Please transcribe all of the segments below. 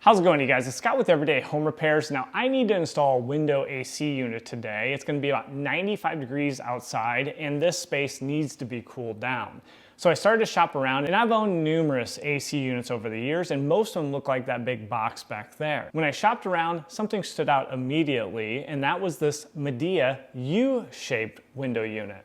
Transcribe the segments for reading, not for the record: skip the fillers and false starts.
How's it going, you guys? It's Scott with Everyday Home Repairs. Now, I need to install a window AC unit today. It's going to be about 95 degrees outside, and this space needs to be cooled down. So I started to shop around, and I've owned numerous AC units over the years, and most of them look like that big box back there. When I shopped around, something stood out immediately, and that was this Midea U-shaped window unit.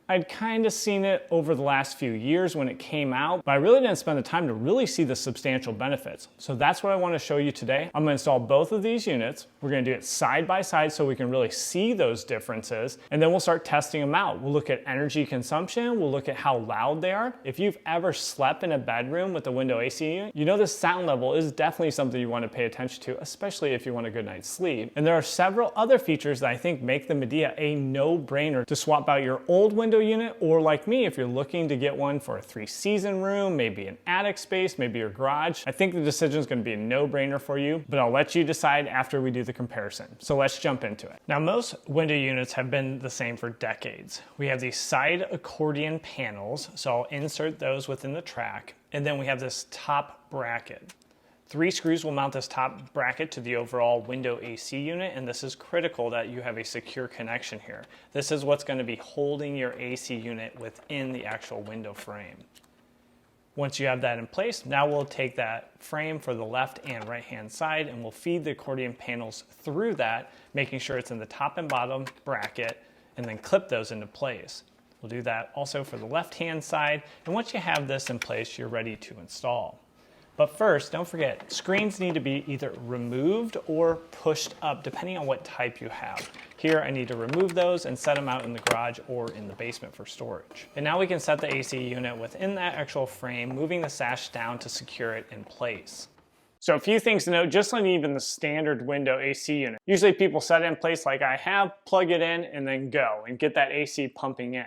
I'd kind of seen it over the last few years when it came out, but I really didn't spend the time to really see the substantial benefits. So that's what I want to show you today. I'm going to install both of these units. We're going to do it side by side so we can really see those differences, and then we'll start testing them out. We'll look at energy consumption. We'll look at how loud they are. If you've ever slept in a bedroom with a window AC unit, you know the sound level is definitely something you want to pay attention to, especially if you want a good night's sleep. And there are several other features that I think make the Midea a no-brainer to swap out your old window unit, or like me, if you're looking to get one for a 3-season room, maybe an attic space, maybe your garage. I think the decision is going to be a no-brainer for you, but I'll let you decide after we do the comparison. So let's jump into it. Now, most window units have been the same for decades. We have these side accordion panels, so I'll insert those within the track, and then we have this top bracket. 3 screws will mount this top bracket to the overall window AC unit, and this is critical that you have a secure connection here. This is what's going to be holding your AC unit within the actual window frame. Once you have that in place, now we'll take that frame for the left and right hand side, and we'll feed the accordion panels through that, making sure it's in the top and bottom bracket, and then clip those into place. We'll do that also for the left hand side, and once you have this in place, you're ready to install. But first, don't forget, screens need to be either removed or pushed up, depending on what type you have. Here, I need to remove those and set them out in the garage or in the basement for storage. And now we can set the AC unit within that actual frame, moving the sash down to secure it in place. So a few things to note, just like even the standard window AC unit. Usually people set it in place like I have, plug it in, and then go and get that AC pumping in.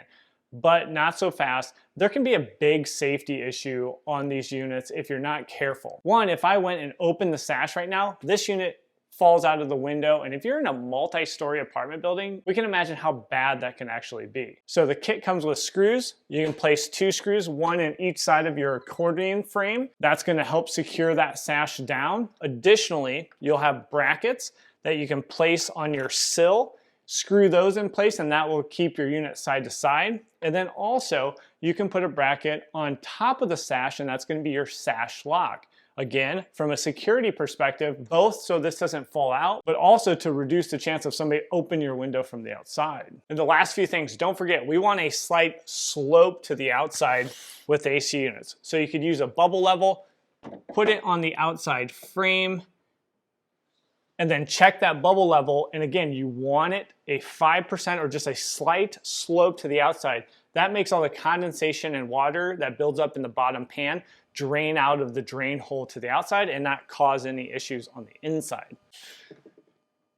But not so fast. There can be a big safety issue on these units if you're not careful. One, if I went and opened the sash right now, this unit falls out of the window, and if you're in a multi-story apartment building, we can imagine how bad that can actually be. So the kit comes with screws. You can place 2 screws, one in each side of your accordion frame. That's going to help secure that sash down. Additionally, you'll have brackets that you can place on your sill. Screw those in place, and that will keep your unit side to side. And then also, you can put a bracket on top of the sash, and that's going to be your sash lock. Again, from a security perspective, both so this doesn't fall out, but also to reduce the chance of somebody opening your window from the outside. And the last few things, don't forget, we want a slight slope to the outside with AC units. So you could use a bubble level, put it on the outside frame, and then check that bubble level, and again, you want it a 5% or just a slight slope to the outside. That makes all the condensation and water that builds up in the bottom pan drain out of the drain hole to the outside and not cause any issues on the inside.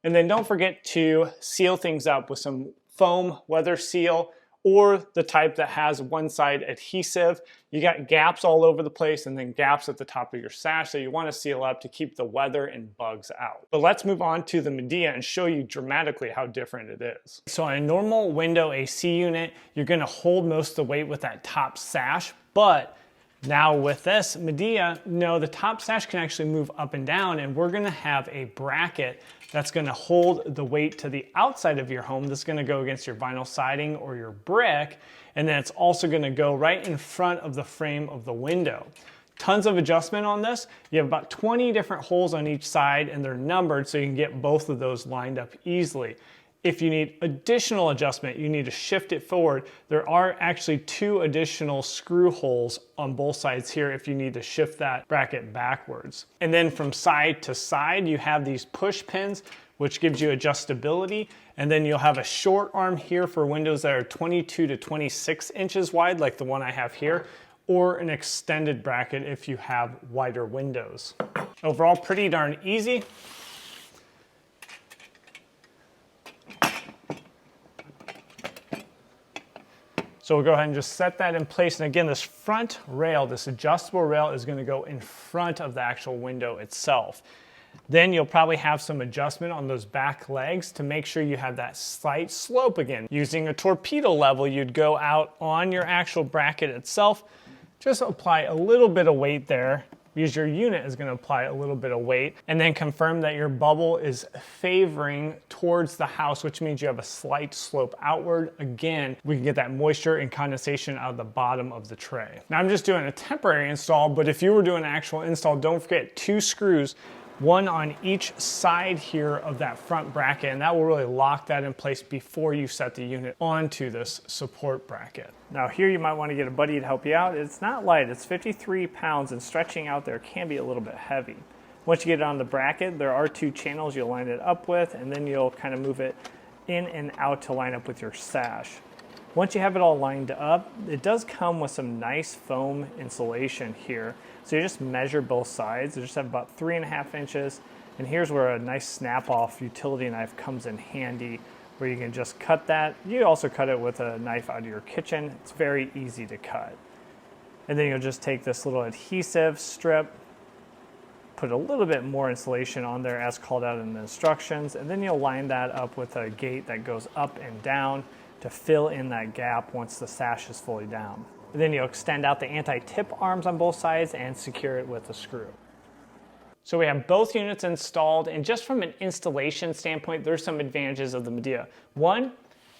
And then don't forget to seal things up with some foam weather seal, or the type that has one side adhesive. You got gaps all over the place and then gaps at the top of your sash, so you want to seal up to keep the weather and bugs out. But let's move on to the Midea and show you dramatically how different it is. So on a normal window AC unit, you're going to hold most of the weight with that top sash, but now with this Midea, no, the top sash can actually move up and down, and we're going to have a bracket that's going to hold the weight to the outside of your home. That's going to go against your vinyl siding or your brick, and then it's also going to go right in front of the frame of the window. Tons of adjustment on this. You have about 20 different holes on each side, and they're numbered so you can get both of those lined up easily. If you need additional adjustment, you need to shift it forward. There are actually 2 additional screw holes on both sides here if you need to shift that bracket backwards. And then from side to side, you have these push pins, which gives you adjustability. And then you'll have a short arm here for windows that are 22 to 26 inches wide, like the one I have here, or an extended bracket if you have wider windows. Overall, pretty darn easy. So we'll go ahead and just set that in place. And again, this front rail, this adjustable rail, is going to go in front of the actual window itself. Then you'll probably have some adjustment on those back legs to make sure you have that slight slope again. Using a torpedo level, you'd go out on your actual bracket itself, just apply a little bit of weight there. because your unit is going to apply a little bit of weight, and then confirm that your bubble is favoring towards the house, which means you have a slight slope outward. Again, we can get that moisture and condensation out of the bottom of the tray. Now I'm just doing a temporary install, but if you were doing an actual install, don't forget 2 screws, one on each side here of that front bracket, and that will really lock that in place before you set the unit onto this support bracket. Now here you might want to get a buddy to help you out. It's not light, it's 53 pounds, and stretching out there can be a little bit heavy. Once you get it on the bracket, there are 2 channels you'll line it up with, and then you'll kind of move it in and out to line up with your sash. Once you have it all lined up, it does come with some nice foam insulation here. So you just measure both sides. You just have about 3.5 inches. And here's where a nice snap-off utility knife comes in handy, where you can just cut that. You also cut it with a knife out of your kitchen. It's very easy to cut. And then you'll just take this little adhesive strip, put a little bit more insulation on there as called out in the instructions, and then you'll line that up with a gate that goes up and down to fill in that gap once the sash is fully down. And then you'll extend out the anti-tip arms on both sides and secure it with a screw. So we have both units installed, and just from an installation standpoint, there's some advantages of the Midea. One,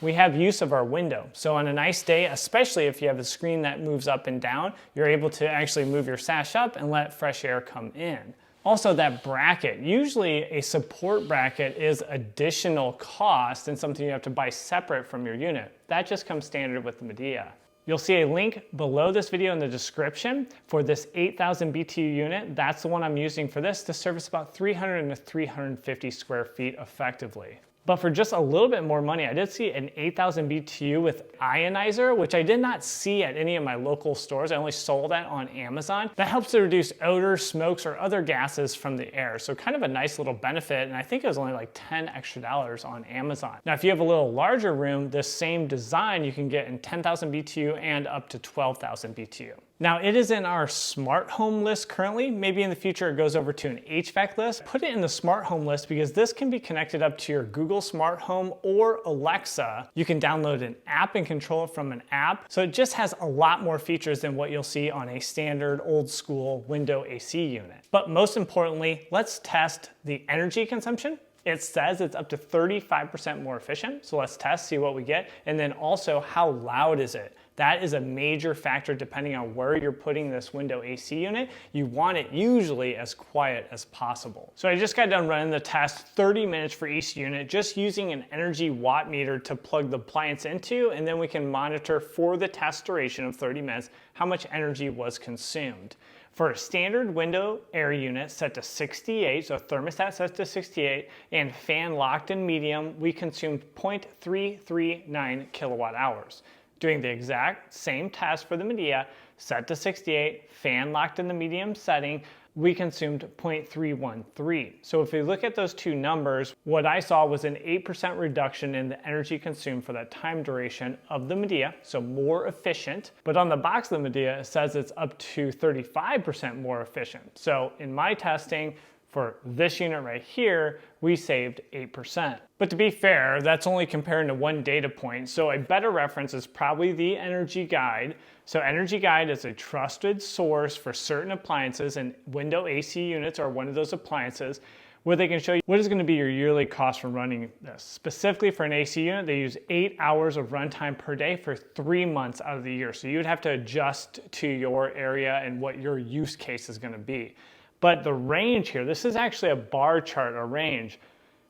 we have use of our window. So on a nice day, especially if you have a screen that moves up and down, you're able to actually move your sash up and let fresh air come in. Also, that bracket, usually a support bracket is additional cost and something you have to buy separate from your unit. That just comes standard with the Midea. You'll see a link below this video in the description for this 8,000 BTU unit. That's the one I'm using for this to service about 300 to 350 square feet effectively. But for just a little bit more money, I did see an 8,000 BTU with ionizer, which I did not see at any of my local stores. I only saw that on Amazon. That helps to reduce odors, smokes, or other gases from the air. So kind of a nice little benefit, and I think it was only like $10 extra on Amazon. Now, if you have a little larger room, this same design you can get in 10,000 BTU and up to 12,000 BTU. Now, it is in our smart home list currently. Maybe in the future it goes over to an HVAC list. Put it in the smart home list because this can be connected up to your Google Smart Home or Alexa. You can download an app and control it from an app. So it just has a lot more features than what you'll see on a standard old school window AC unit. But most importantly, let's test the energy consumption. It says it's up to 35% more efficient. So let's test, see what we get. And then also, how loud is it? That is a major factor depending on where you're putting this window AC unit. You want it usually as quiet as possible. So I just got done running the test, 30 minutes for each unit, just using an energy watt meter to plug the appliance into, and then we can monitor for the test duration of 30 minutes how much energy was consumed. For a standard window air unit set to 68, so thermostat set to 68, and fan locked in medium, we consumed 0.339 kilowatt hours. Doing the exact same test for the Midea, set to 68, fan locked in the medium setting, we consumed 0.313. So if we look at those two numbers, what I saw was an 8% reduction in the energy consumed for that time duration of the Midea, so more efficient. But on the box of the Midea, it says it's up to 35% more efficient. So in my testing, for this unit right here, we saved 8%. But to be fair, that's only comparing to one data point, so a better reference is probably the Energy Guide. So Energy Guide is a trusted source for certain appliances, and window AC units are one of those appliances where they can show you what is going to be your yearly cost for running this. Specifically for an AC unit, they use 8 hours of runtime per day for 3 months out of the year. So you'd have to adjust to your area and what your use case is going to be. But the range here, this is actually a bar chart, a range.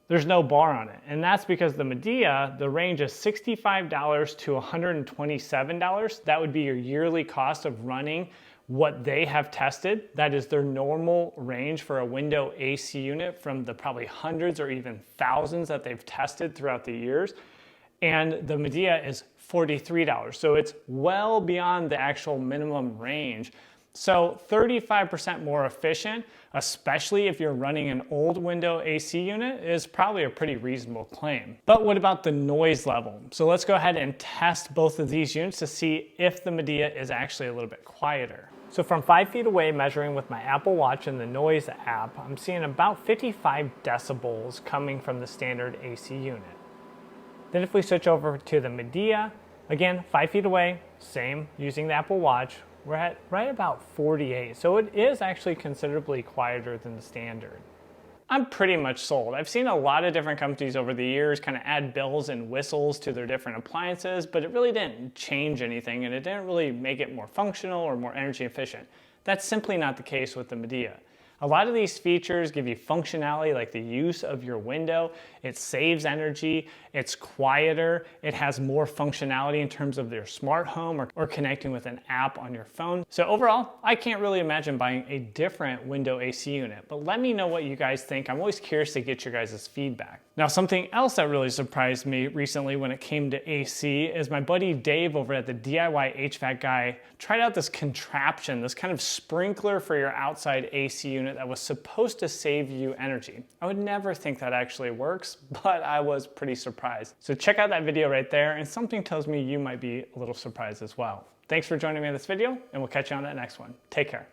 There's no bar on it. And that's because the Midea, the range is $65 to $127. That would be your yearly cost of running what they have tested. That is their normal range for a window AC unit from the probably hundreds or even thousands that they've tested throughout the years. And the Midea is $43. So it's well beyond the actual minimum range. So 35% more efficient, especially if you're running an old window AC unit, is probably a pretty reasonable claim. But what about the noise level? So let's go ahead and test both of these units to see if the Midea is actually a little bit quieter. So from 5 feet away, measuring with my Apple Watch and the Noise app, I'm seeing about 55 decibels coming from the standard AC unit. Then if we switch over to the Midea, again, 5 feet away, same, using the Apple Watch, We're at right about 48, so it is actually considerably quieter than the standard. I'm pretty much sold. I've seen a lot of different companies over the years kind of add bells and whistles to their different appliances, but it really didn't change anything and it didn't really make it more functional or more energy efficient. That's simply not the case with the Midea. A lot of these features give you functionality like the use of your window. It saves energy, it's quieter, it has more functionality in terms of your smart home or connecting with an app on your phone. So overall, I can't really imagine buying a different window AC unit, but let me know what you guys think. I'm always curious to get your guys' feedback. Now, something else that really surprised me recently when it came to AC is my buddy Dave over at the DIY HVAC Guy tried out this contraption, this kind of sprinkler for your outside AC unit that was supposed to save you energy. I would never think that actually works, but I was pretty surprised. So check out that video right there, and something tells me you might be a little surprised as well. Thanks for joining me in this video, and we'll catch you on that next one. Take care.